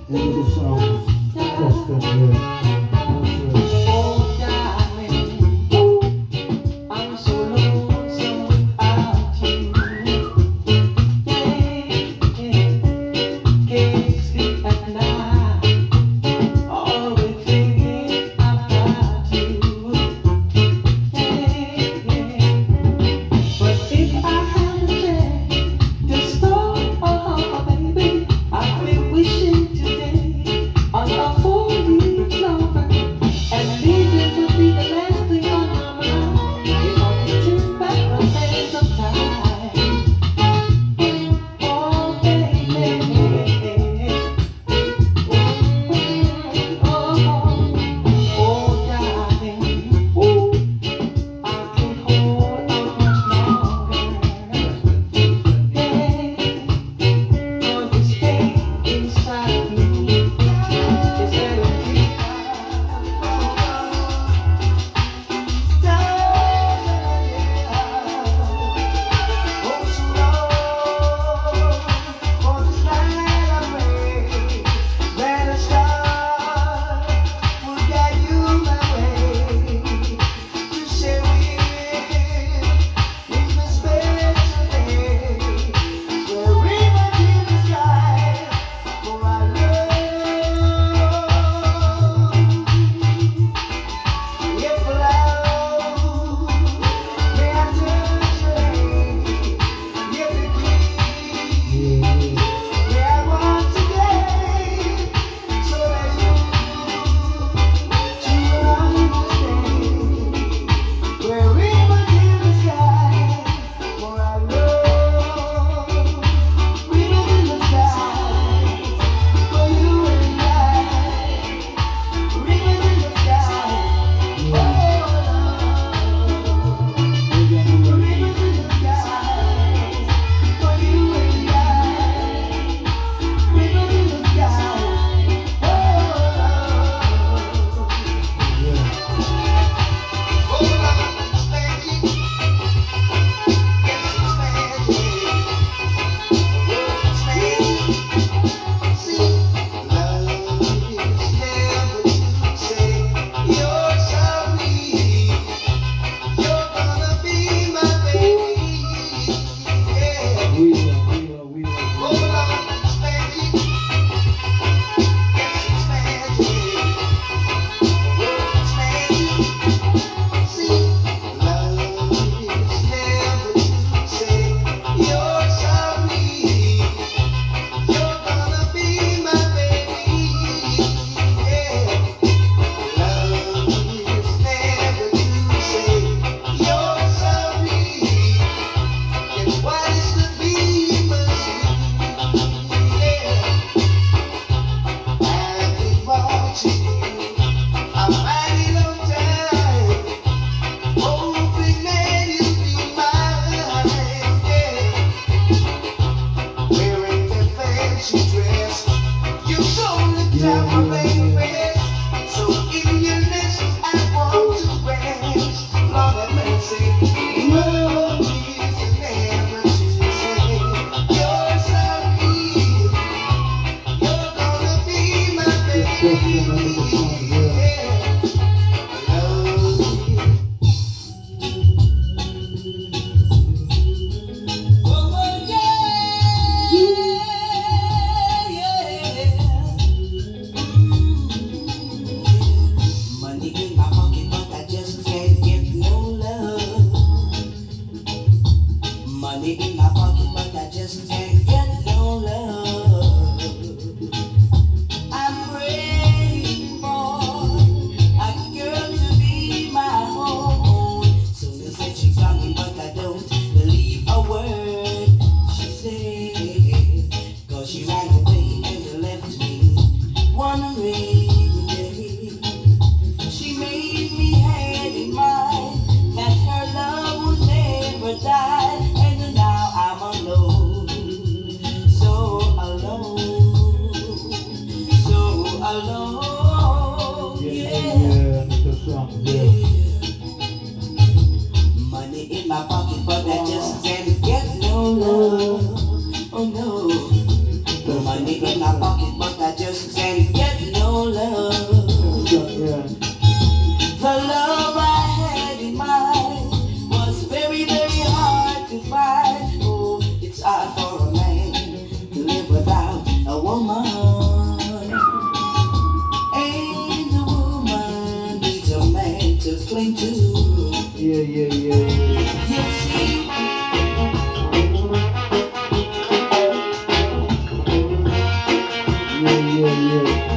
And the song is Justin here. That's it. Oh, darling, I'm so lonesome without you. Yeah, can't sleep at night, always thinking about you. But if I had a chance to start, oh baby, I've been wishing today on a four-leaf clover, and leaving would be the last thing on my mind. If I could turn back the hands of time, oh baby, oh darling, I can't hold out much longer. Hey, 'cause this pain inside me is very deep. Oh, so long for this night I pray that a star will guide you my way to share with this special day, where river in the sky for our love. If allowed, may I touch your hand? If it please, may I want today, so that you understand. Where river in the sky for our love, river in the sky for you and I, river in the sky. Oh, rivers in the sky for you and I, rivers in the sky. Oh, love is magic, yes, it's magic. It's magic. See, love is never to say you're sorry. You're gonna be my baby. Yeah. We will. Oh, love is magic. Yes, it's magic. It's magic. See, love is never to say you're sorry. You're gonna be my baby. Yeah. Love is never to say you're sorry. It's what is to be must be. Yeah. I've been watching you a mighty long time, hoping that you'll be mine. Yeah. Wearing that fancy dress, you so look down my baby. So in your nest I want to rest. Lord have mercy. Love is never to say you're sorry. You're gonna be my baby. Yeah. Love is. Oh, money in my pocket, but I just can't get no love. Money in my pocket, but I just can't get no love. I'm praying for a girl to be my own. So they said she's coming, but I don't believe a word she said. 'Cause she ran away and left me wondering. She made me had in mind that her love would never die, and now I'm alone, so alone, so alone. Yeah. The song. Yeah. Money in my pocket, but I just can't get no love. Oh no. Money in my pocket, but I just can't going to. Yeah, yeah, yeah, yeah. You see, Yeah, yeah, yeah.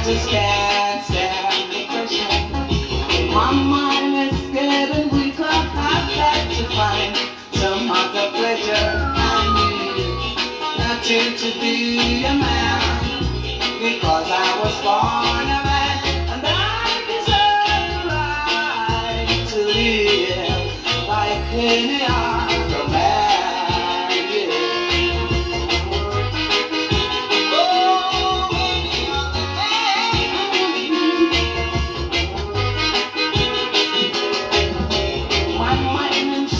just can't stand the pressure. My mind is getting weaker. I've got to find some other pleasure. I need nothing to be a man, because I was born a man, and I deserve the right to live like any other man.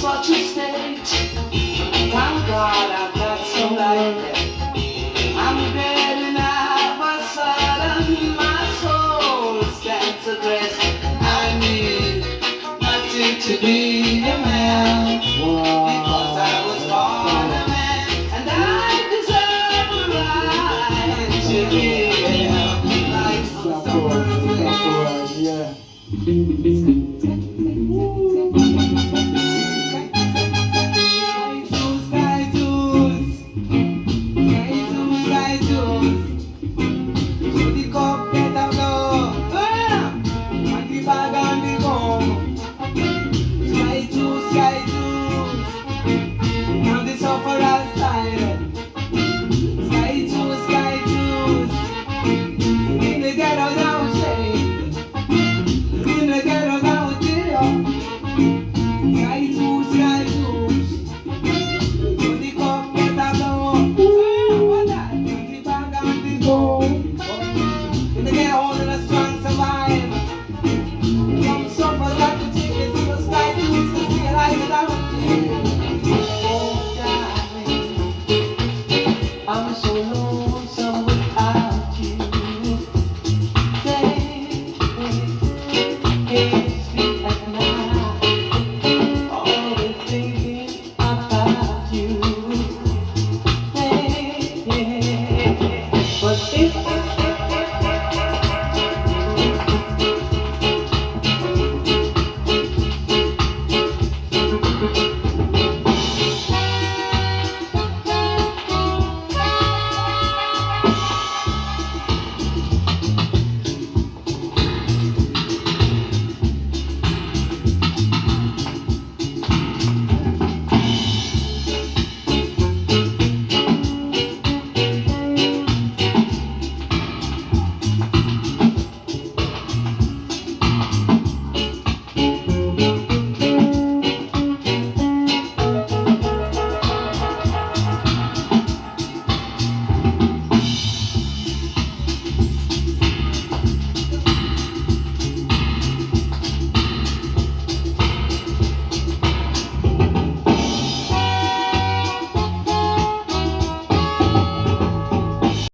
Such a state. Thank God I've got some life. I'm getting out of a sudden, my soul stands at rest. I need nothing to be a man, because I was born a man, and I deserve the right to live like someone. Yeah. Sky juice, in the ghetto.